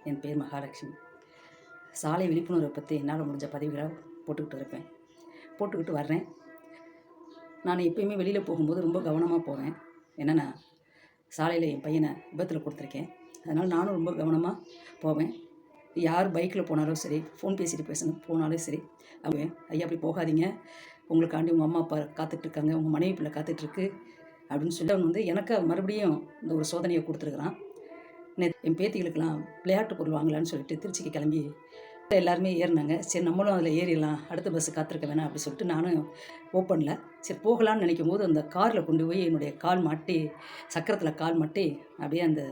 என் பேர் மகாலட்சுமி. சாலை விழிப்புணர்வை பற்றி என்னால் முடிஞ்ச பதிவுகளை போட்டுக்கிட்டு வர்றேன். நான் எப்பயுமே வெளியில் போகும்போது ரொம்ப கவனமாக போவேன். என்னென்னா, சாலையில் என் பையனை விபத்தில் கொடுத்துருக்கேன். அதனால் நானும் ரொம்ப கவனமாக போவேன். யார் பைக்கில் போனாலும் சரி, ஃபோன் பேசிட்டு போனாலும் சரி, ஐயா அப்படி போகாதீங்க, உங்களுக்காண்டி உங்கள் அம்மா அப்பா காத்துட்ருக்காங்க, உங்கள் மனைவி பிள்ளை காத்துட்ருக்கு அப்படின்னு சொல்லி அவன் வந்து எனக்கு மறுபடியும் இந்த ஒரு சோதனையை கொடுத்துருக்குறான். என் பேத்திகளுக்கெல்லாம் விளையாட்டு பொருள் வாங்கலான்னு சொல்லிட்டு திருச்சிக்கு கிளம்பி எல்லாருமே ஏறினாங்க. சரி நம்மளும் அதில் ஏறிடலாம், அடுத்த பஸ்ஸு காத்திருக்க வேணாம் அப்படி சொல்லிட்டு நானும் ஓப்பனில் சரி போகலான்னு நினைக்கும் போது அந்த காரில் கொண்டு போய் என்னுடைய கால் மாட்டி, சக்கரத்தில் கால் மாட்டி அப்படியே அந்த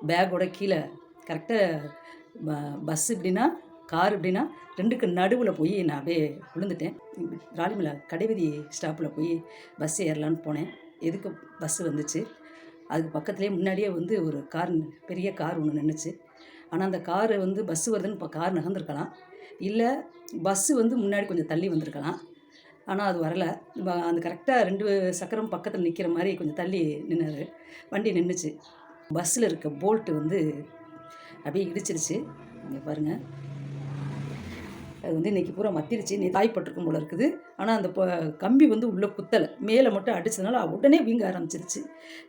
பேக்கோட கீழே கரெக்டாக பஸ்ஸு இப்படின்னா கார் இப்படின்னா ரெண்டுக்கு நடுவில் போய் நான் அப்படியே விழுந்துட்டேன். ராலிமலை கடைவீதி ஸ்டாப்பில் போய் பஸ் ஏறலான்னு போனேன். எதுக்கு பஸ்ஸு வந்துச்சு, அதுக்கு பக்கத்துலேயே முன்னாடியே வந்து ஒரு கார், பெரிய கார் ஒன்று நின்றுச்சு. ஆனால் அந்த காரு வந்து பஸ்ஸு வருதுன்னு இப்போ கார் நகர்ந்துருக்கலாம், இல்லை பஸ்ஸு வந்து முன்னாடி கொஞ்சம் தள்ளி வந்திருக்கலாம். ஆனால் அது வரலை. அந்த கரெக்டாக 2 சக்கரம் பக்கத்தில் நிற்கிற மாதிரி கொஞ்சம் தள்ளி நின்னார். வண்டி நின்றுச்சு. பஸ்ஸில் இருக்க போல்ட்டு வந்து அப்படியே இடிச்சிருச்சு. இங்கே பாருங்கள், அது வந்து இன்றைக்கி பூரா மத்திருச்சு. நீ தாய்ப்பட்டிருக்கும் போல இருக்குது. ஆனால் அந்த கம்பி வந்து உள்ளே குத்தலை, மேலே மட்டும் அடித்ததுனால உடனே வீங்க ஆரம்பிச்சிருச்சு.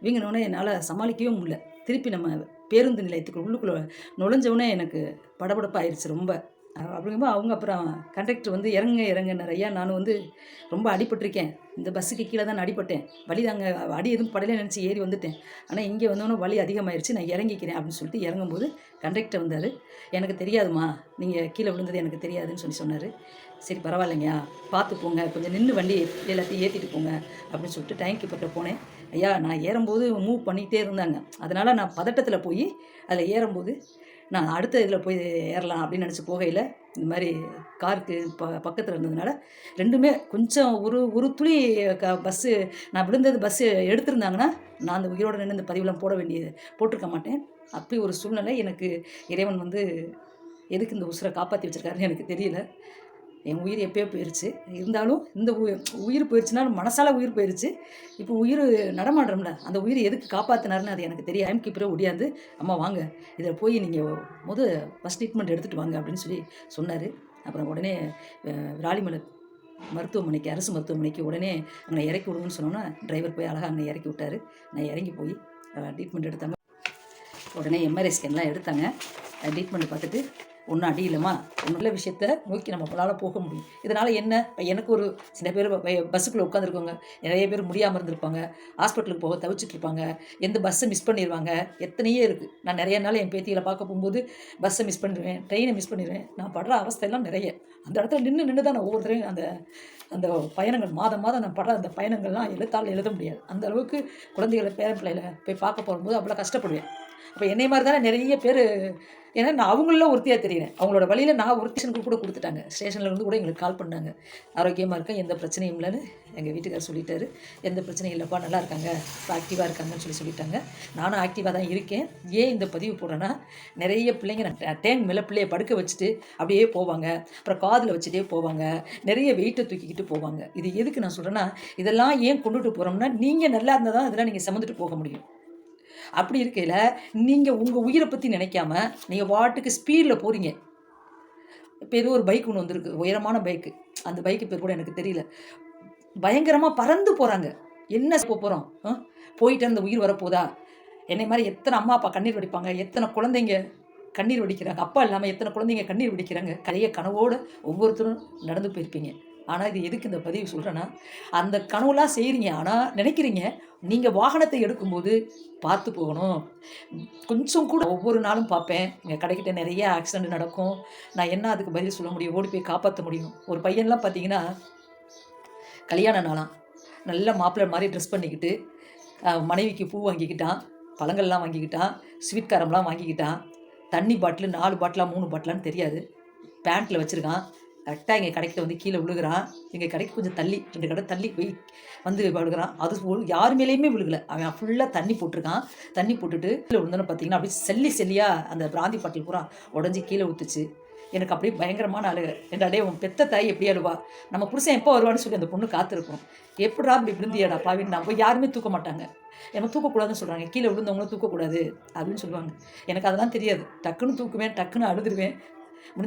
வீங்கினோடனே என்னால் சமாளிக்கவே முடியல. திருப்பி நம்ம பேருந்து நிலையத்துக்கு உள்ளுக்குள்ளே நுழைஞ்சவுடனே எனக்கு படபடப்பாயிருச்சு ரொம்ப. அப்படிங்கும்போது அவங்க அப்புறம் கண்டக்டர் வந்து இறங்குனார். ஐயா நான் வந்து ரொம்ப அடிபட்டிருக்கேன், இந்த பஸ்ஸுக்கு கீழே தான் நான் அடிபட்டேன், வலி தாங்க அடி எதுவும் படலை நினச்சி ஏறி வந்துட்டேன், ஆனால் இங்கே வந்தோன்னே வலி அதிகமாகிடுச்சு, நான் இறங்கிக்கிறேன் அப்படின்னு சொல்லிட்டு இறங்கும்போது கண்டக்டர் வந்தார். எனக்கு தெரியாதுமா, நீங்கள் கீழே விழுந்தது எனக்கு தெரியாதுன்னு சொன்னார். சரி பரவாயில்லைங்கய்யா, பார்த்து போங்க, கொஞ்சம் நின்று வண்டி எல்லாத்தையும் ஏற்றிட்டு போங்க அப்படின்னு சொல்லிட்டு டேங்க் கீப்பர்கிட்ட போனேன். ஐயா நான் ஏறும்போது மூவ் பண்ணிகிட்டே இருந்தாங்க, அதனால் நான் பதட்டத்தில் போய் அதில் ஏறும்போது நான் அடுத்த இதில் போய் ஏறலாம் அப்படின்னு நினச்சி போகையில் இந்த மாதிரி காருக்கு பக்கத்தில் இருந்ததுனால ரெண்டுமே கொஞ்சம் ஒரு துளி பஸ்ஸு நான் விழுந்தது பஸ்ஸு எடுத்திருந்தாங்கன்னா நான் அந்த உயிரோடு நின்று இந்த பதிவெலாம் போட்டிருக்க மாட்டேன். அப்படி ஒரு சூழ்நிலை எனக்கு இறைவன் வந்து எதுக்கு இந்த உசுரை காப்பாற்றி வச்சுருக்காருன்னு எனக்கு தெரியல. என் உயிர் எப்போயோ போயிடுச்சு. இருந்தாலும் இந்த உயிர் போயிடுச்சுனாலும் மனசால உயிர் போயிடுச்சு. இப்போ உயிர் நடமாடுறோம்ல, அந்த உயிர் எதுக்கு காப்பாற்றினாருன்னு அது எனக்கு தெரியும். டைம் கீப்பரே ஒடியாந்து அம்மா வாங்க, இதில் போய் நீங்கள் ஃபஸ்ட் ட்ரீட்மெண்ட் எடுத்துகிட்டு வாங்க அப்படின்னு சொல்லி சொன்னார். அப்புறம் உடனே ராலிமலை மருத்துவமனைக்கு, அரசு மருத்துவமனைக்கு உடனே அங்கே இறக்கி விடுங்கன்னு சொன்னோன்னா டிரைவர் போய் அழகாக அங்கே இறக்கி விட்டார். நான் இறங்கி போய் ட்ரீட்மெண்ட் எடுத்தாங்க. உடனே எம்ஆர்ஐ ஸ்கேன்லாம் எடுத்தாங்க. ட்ரீட்மெண்ட் பார்த்துட்டு ஒன்றும் அடி இல்லைம்மா, ஒன்றும் நல்ல விஷயத்தை நோக்கி நம்மளால் போக முடியும். இதனால் என்ன, எனக்கு ஒரு சில பேர் பஸ்ஸுக்குள்ளே உட்காந்துருக்கவங்க நிறைய பேர் முடியாமல் இருந்திருப்பாங்க, ஹாஸ்பிட்டலுக்கு போக தவிச்சிட்ருப்பாங்க, எந்த பஸ்ஸை மிஸ் பண்ணிடுவாங்க, எத்தனையே இருக்குது. நான் நிறைய நாள் என் பேத்திகளை பார்க்க போகும்போது பஸ்ஸை மிஸ் பண்ணிடுவேன், ட்ரெயினை மிஸ் பண்ணிடுவேன். நான் படுற அவஸ்தையெல்லாம் நிறைய. அந்த இடத்துல நின்று தான் நான் ஒவ்வொருத்தரையும் அந்த பயணங்கள் மாதம் நான் படுற அந்த பயணங்கள்லாம் எழுத முடியாது. அந்த அளவுக்கு குழந்தைகளை பேரப்பிள்ளைகளை போய் பார்க்க போகும்போது அவ்வளோ கஷ்டப்படுவேன். அப்போ என்னை மாதிரி தானே நிறைய பேர், ஏன்னா நான் அவங்கள ஒருத்தியாக தெரியுறேன். அவங்களோட வழியில் நான் ஒரு ஸ்டேஷனுக்கு கூட கொடுத்துட்டாங்க. ஸ்டேஷன்லேருந்து கூட எங்களுக்கு கால் பண்ணாங்க, ஆரோக்கியமாக இருக்கேன், எந்த பிரச்சனையும் இல்லைன்னு எங்கள் வீட்டுக்காரர் சொல்லிட்டாரு. எந்த பிரச்சனையும் இல்லைப்பா, நல்லா இருக்காங்க, இப்போ ஆக்டிவாக இருக்காங்கன்னு சொல்லிட்டாங்க. நானும் ஆக்டிவாக தான் இருக்கேன். ஏன் இந்த பதிவு போடுறேன்னா, நிறைய பிள்ளைங்க டேங்க் மேலே பிள்ளைய படுக்க வச்சுட்டு அப்படியே போவாங்க, அப்புறம் காதில் வச்சுட்டே போவாங்க, நிறைய வெயிட்டை தூக்கிக்கிட்டு போவாங்க. இது எதுக்கு நான் சொல்கிறேன்னா, இதெல்லாம் ஏன் கொண்டுட்டு போகிறோம்னா, நீங்கள் நல்லா இருந்தால் தான் இதெல்லாம் நீங்கள் சுமந்துட்டு போக முடியும். அப்படி இருக்கையில் நீங்கள் உங்கள் உயிரை பற்றி நினைக்காம நீங்கள் வாட்டுக்கு ஸ்பீடில் போகிறீங்க. இப்போ ஏதோ ஒரு பைக் ஒன்று வந்திருக்கு, உயரமான பைக்கு, அந்த பைக்கு பேர் கூட எனக்கு தெரியல, பயங்கரமாக பறந்து போகிறாங்க. என்ன போகிறோம், போயிட்டு அந்த உயிர் வரப்போதா? என்னை மாதிரி எத்தனை அம்மா அப்பா கண்ணீர் வடிப்பாங்க, எத்தனை குழந்தைங்க கண்ணீர் வடிக்கிறாங்க, அப்பா இல்லாமல் எத்தனை குழந்தைங்க கண்ணீர் வடிக்கிறாங்க. கரைய கனவோடு ஒவ்வொருத்தரும் நடந்து போயிருப்பீங்க. ஆனால் இது எதுக்கு இந்த பதிவு சொல்கிறேன்னா, அந்த கனவுலாம் செய்கிறீங்க, ஆனால் நினைக்கிறீங்க நீங்கள் வாகனத்தை எடுக்கும்போது பார்த்து போகணும். கொஞ்சம் கூட ஒவ்வொரு நாளும் பார்ப்பேன், இங்கே கடைக்கிட்ட நிறைய ஆக்சிடெண்ட் நடக்கும். நான் என்ன அதுக்கு பதில் சொல்ல முடியும், ஓடி போய் காப்பாற்ற முடியும். ஒரு பையன்லாம் பார்த்தீங்கன்னா கல்யாண நாளாம், நல்ல மாப்பிள்ளை மாதிரி ட்ரெஸ் பண்ணிக்கிட்டு மனைவிக்கு பூ வாங்கிக்கிட்டான், பழங்கள்லாம் வாங்கிக்கிட்டான், ஸ்வீட் காரம்லாம் வாங்கிக்கிட்டான், தண்ணி பாட்டில் 4 பாட்டிலா 3 பாட்டிலான்னு தெரியாது பேண்ட்டில் வச்சுருக்கான். கரெக்டாக எங்கள் கடைக்கிட்ட வந்து கீழே விழுகிறான். எங்கள் கடைக்கு கொஞ்சம் தள்ளி 2 கடை தள்ளி போய் வந்து விழுகிறான். அது யார் மேலேயுமே விழுகலை, அவன் ஃபுல்லாக தண்ணி போட்டிருக்கான். தண்ணி போட்டுட்டு கீழே விழுந்தோன்னு பார்த்தீங்கன்னா அப்படியே செல்லியாக அந்த பிராந்தி பாட்டில் பூரா உடஞ்சி கீழே ஊற்றுச்சு. எனக்கு அப்படியே பயங்கரமான அழுகை. என்னடா உன் பெத்த தாய் எப்படி அழுவா, நம்ம புருஷன் எப்போ வருவான்னு சொல்லி அந்த பொண்ணு காத்திருக்கும். எப்படா அப்படி விழுந்தியாடா பாவின்னு நான் போய் யாருமே தூக்க மாட்டாங்க. நம்ம தூக்கக்கூடாதுன்னு சொல்கிறாங்க, கீழே விழுந்தவங்களும் தூக்கக்கூடாது அப்படின்னு சொல்லுவாங்க. எனக்கு அதெல்லாம் தெரியாது. டக்குன்னு தூக்குவேன், டக்குன்னு அழுதுருவேன்.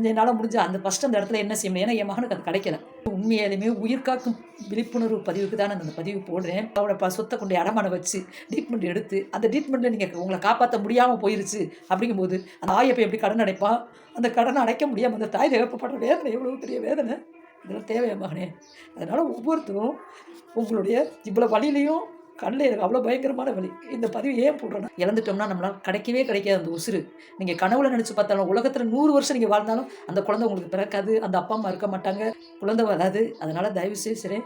என்னால் முடிஞ்ச அந்த ஃபஸ்ட்டு அந்த இடத்துல என்ன செய்ய முடியும், ஏன்னா என் மகனுக்கு அது கிடைக்கல. உண்மையாலுமே உயிர்காக்கும் விழிப்புணர்வு பதிவுக்கு தான் நான் அந்த பதிவு போடுறேன். அவளோட சொத்தை கொண்டு அடமான வச்சு ட்ரீட்மெண்ட் எடுத்து அந்த ட்ரீட்மெண்ட்டில் நீங்கள் உங்களை காப்பாற்ற முடியாமல் போயிருச்சு அப்படிங்கும்போது அந்த தாயை எப்படி கடன் அடைப்பான், அந்த கடனை அடைக்க முடியாமல் அந்த தாய் தேவைப்படுற வேதனை எவ்வளோ பெரிய வேதனை, இதெல்லாம் தேவையா மகனே? அதனால் ஒவ்வொருத்தரும் உங்களுடைய இவ்வளோ வழியிலையும் கண்ணில் எனக்கு அவ்வளோ பயங்கரமான வலி. இந்த பதிவு ஏன் போடுறேன்னா, இழந்துட்டோம்னா நம்மளால் கிடைக்கவே கிடைக்காது அந்த உசுறு. நீங்கள் கனவுல நினச்சி பார்த்தாலும் உலகத்தில் 100 வருஷம் நீங்கள் வாழ்ந்தாலும் அந்த குழந்தை உங்களுக்கு பிறக்காது, அந்த அப்பா அம்மா இருக்க மாட்டாங்க, குழந்தை வராது. அதனால் தயவு செய்து சரி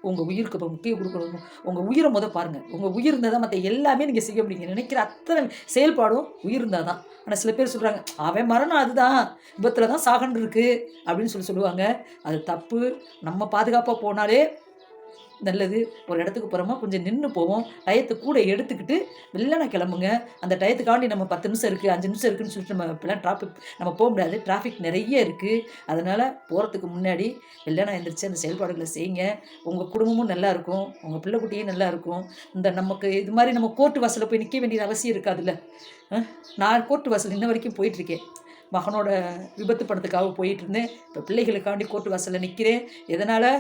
உங்கள் உயிருக்கு இப்போ முக்கியம் கொடுக்கணும். உங்கள் உயிரை பாருங்கள். உங்கள் உயிர் இருந்தால் தான் மற்ற எல்லாமே நீங்கள் செய்ய முடியுங்க. நினைக்கிற அத்தனை செயல்பாடும் உயிர் இருந்தால் தான். ஆனால் சில பேர் சொல்கிறாங்க, அவன் மரணம் அதுதான், விபத்தில் தான் சாகன்னு இருக்குது அப்படின்னு சொல்லுவாங்க. அது தப்பு. நம்ம பாதுகாப்பாக போனாலே நல்லது. ஒரு இடத்துக்கு போகிறோமா கொஞ்சம் நின்று போவோம், டயத்தை கூட எடுத்துக்கிட்டு வெள்ளனை கிளம்புங்க. அந்த டயத்துக்காண்டி நம்ம 10 நிமிஷம் இருக்குது 5 நிமிஷம் இருக்குதுன்னு சொல்லிட்டு நம்ம இப்போலாம் நம்ம போக முடியாது. டிராஃபிக் நிறைய இருக்குது. அதனால் போகிறதுக்கு முன்னாடி வெள்ளனை எழுந்திரிச்சு அந்த செயல்பாடுகளை செய்யுங்க. உங்கள் குடும்பமும் நல்லா இருக்கும், உங்கள் பிள்ளை குட்டியும் நல்லா இருக்கும். இந்த நமக்கு இது மாதிரி நம்ம கோர்ட்டு வாசலில் போய் நிற்க வேண்டியது அவசியம் இருக்காதுல்ல. நான் கோர்ட்டு வாசல் இன்ன வரைக்கும் போயிட்டுருக்கேன். மகனோட விபத்து படத்துக்காக போயிட்டு இருந்தேன். இப்போ பிள்ளைகளுக்காண்டி கோர்ட்டு வாசலில் நிற்கிறேன். எதனால்?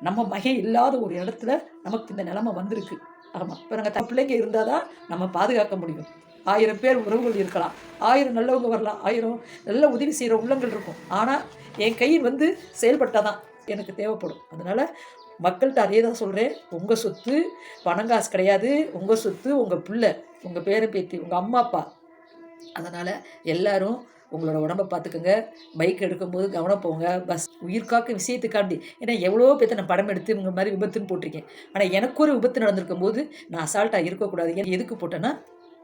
நம்ம மகன் இல்லாத ஒரு இடத்துல நமக்கு இந்த நிலைமை வந்திருக்கு. ஆமாம், இப்போ நாங்கள் பிள்ளைங்க இருந்தால் தான் நம்ம பாதுகாக்க முடியும். 1000 பேர் உறவுகள் இருக்கலாம், 1000 நல்லவங்க வரலாம், 1000 நல்ல உதவி செய்கிற உள்ளங்கள் இருக்கும். ஆனால் என் கை செயல்பட்டால் தான் எனக்கு தேவைப்படும். அதனால் மக்கள்கிட்ட அதே தான் சொல்கிறேன். உங்கள் சொத்து பணம் காசு கிடையாது. உங்கள் சொத்து உங்கள் பிள்ளை, உங்கள் பேரன் பேத்தி, உங்கள் அம்மா அப்பா. அதனால் எல்லோரும் உங்களோட உடம்பை பார்த்துக்கோங்க. பைக் எடுக்கும்போது கவனம் போங்க. பஸ் உயிர்காக்க விஷயத்துக்காண்டி. ஏன்னா எவ்வளோ பேர்த்த நான் படம் எடுத்து இவங்க மாதிரி விபத்துன்னு போட்டிருக்கேன். ஆனால் எனக்கு ஒரு விபத்து நடந்திருக்கும் போது நான் அசால்ட்டாக இருக்கக்கூடாது. ஏன்னா எதுக்கு போட்டேன்னா,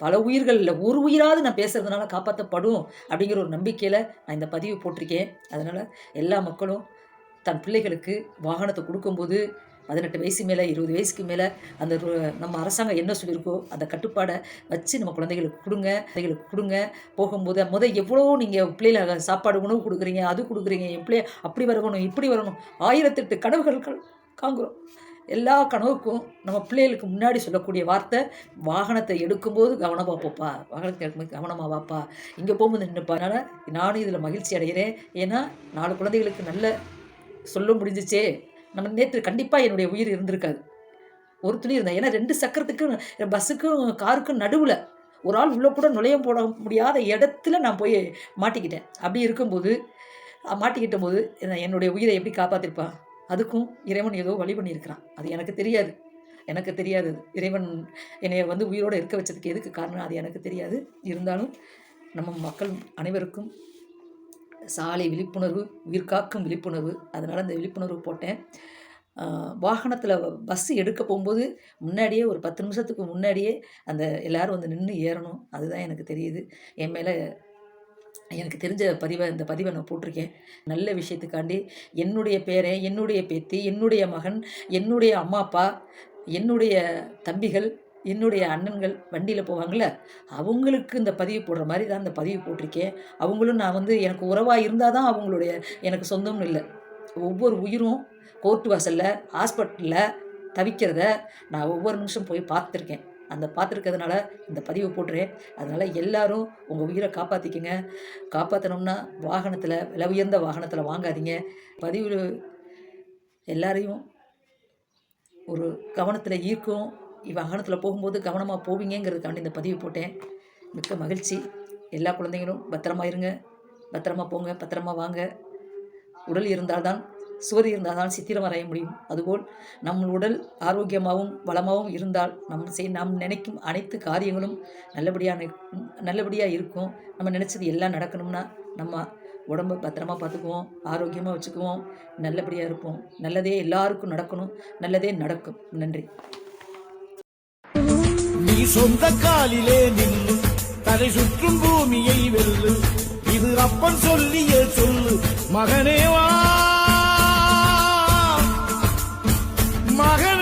பல உயிர்கள் இல்லை, ஒரு உயிராவது நான் பேசுகிறதுனால காப்பாற்றப்படும் அப்படிங்கிற ஒரு நம்பிக்கையில் நான் இந்த பதிவு போட்டிருக்கேன். அதனால் எல்லா மக்களும் தன் பிள்ளைகளுக்கு வாகனத்தை கொடுக்கும்போது 18 வயசு மேலே 20 வயசுக்கு மேலே அந்த நம்ம அரசாங்கம் என்ன சொல்லியிருக்கோ அந்த கட்டுப்பாடை வச்சு நம்ம குழந்தைகளுக்கு கொடுங்க. போகும்போது எவ்வளோ நீங்கள் பிள்ளைகளை சாப்பாடு உணவு கொடுக்குறீங்க, அது கொடுக்குறீங்க, என் பிள்ளைய அப்படி வரணும் இப்படி வரணும், 1008 கனவுகள் காங்குறோம். எல்லா கனவுக்கும் நம்ம பிள்ளைகளுக்கு முன்னாடி சொல்லக்கூடிய வார்த்தை, வாகனத்தை எடுக்கும்போது கவனமாக போப்பா, வாகனத்தை எடுக்கும்போது கவனமாக வாப்பா, இங்கே போகும்போது நின்றுப்பா. அதனால் நானும் இதில் மகிழ்ச்சி அடைகிறேன். ஏன்னா 4 குழந்தைகளுக்கு நல்ல சொல்ல முடிஞ்சிச்சே. நம்ம நேற்று கண்டிப்பாக என்னுடைய உயிர் இருந்திருக்காது. ஒரு துணி இருந்தேன். ஏன்னா 2 சக்கரத்துக்கும் பஸ்ஸுக்கும் காருக்கும் நடுவில் ஒரு ஆள் உள்ளே கூட நுழைய போட முடியாத இடத்துல நான் போய் மாட்டிக்கிட்டேன். அப்படி இருக்கும்போது மாட்டிக்கிட்ட போது என்னுடைய உயிரை எப்படி காப்பாற்றிருப்பான்? அதுக்கும் இறைவன் ஏதோ வழி பண்ணியிருக்கிறான். அது எனக்கு தெரியாது. இறைவன் என்னை உயிரோடு இருக்க வச்சதுக்கு எதுக்கு காரணம் அது எனக்கு தெரியாது. இருந்தாலும் நம்ம மக்கள் அனைவருக்கும் சாலை விழிப்புணர்வு, உயிர்காக்கும் விழிப்புணர்வு. அதனால் அந்த விழிப்புணர்வு போட்டேன். வாகனத்தில் பஸ்ஸு எடுக்க போகும்போது முன்னாடியே ஒரு 10 நிமிஷத்துக்கு முன்னாடியே அந்த எல்லோரும் நின்று ஏறணும். அதுதான் எனக்கு தெரியுது. என் மேலே எனக்கு தெரிஞ்ச இந்த பதிவை நான் போட்டிருக்கேன். நல்ல விஷயத்துக்காண்டி என்னுடைய பேரன், என்னுடைய பேத்தி, என்னுடைய மகன், என்னுடைய அம்மா அப்பா, என்னுடைய தம்பிகள், என்னுடைய அண்ணன்கள் வண்டியில் போவாங்கள்ல, அவங்களுக்கு இந்த பதிவு போடுற மாதிரி தான் இந்த பதிவு போட்டிருக்கேன். அவங்களும் நான் எனக்கு உறவாக இருந்தால் தான் அவங்களுடைய எனக்கு சொந்தம்னு இல்லை. ஒவ்வொரு உயிரும் கோர்ட்டு வாசலில் ஹாஸ்பிட்டலில் தவிக்கிறத நான் ஒவ்வொரு நிமிஷம் போய் பார்த்துருக்கேன். அந்த பார்த்துருக்கிறதுனால இந்த பதிவை போட்டுறேன். அதனால் எல்லோரும் உங்கள் உயிரை காப்பாற்றிக்கங்க. காப்பாற்றணும்னா வாகனத்தில், விலை உயர்ந்த வாகனத்தில் வாங்காதீங்க. பதிவு எல்லாரையும் ஒரு கவனத்தில் ஈர்க்கும். வாகனத்தில் போகும்போது கவனமாக போவீங்கிறதுக்காண்டி இந்த பதிவு போட்டேன். மிக்க மகிழ்ச்சி. எல்லா குழந்தைங்களும் பத்திரமா இருங்க, பத்திரமா போங்க, பத்திரமா வாங்க. உடல் இருந்தால்தான் சுவர் இருந்தால் தான் சித்திரம் வரைய முடியும். அதுபோல் நம் உடல் ஆரோக்கியமாகவும் வளமாகவும் இருந்தால் நாம் நினைக்கும் அனைத்து காரியங்களும் நல்லபடியாக இருக்கும். நம்ம நினச்சது எல்லாம் நடக்கணும்னா நம்ம உடம்பை பத்திரமா பார்த்துக்குவோம், ஆரோக்கியமாக வச்சுக்குவோம், நல்லபடியாக இருப்போம். நல்லதே எல்லாருக்கும் நடக்கணும், நல்லதே நடக்கும். நன்றி. நீ சொந்த காலிலே நில்லு, தலை சுற்றும் பூமியை வெல்லு, இது அப்பன் சொல்லிய சொல்லு. மகனேவா மகன்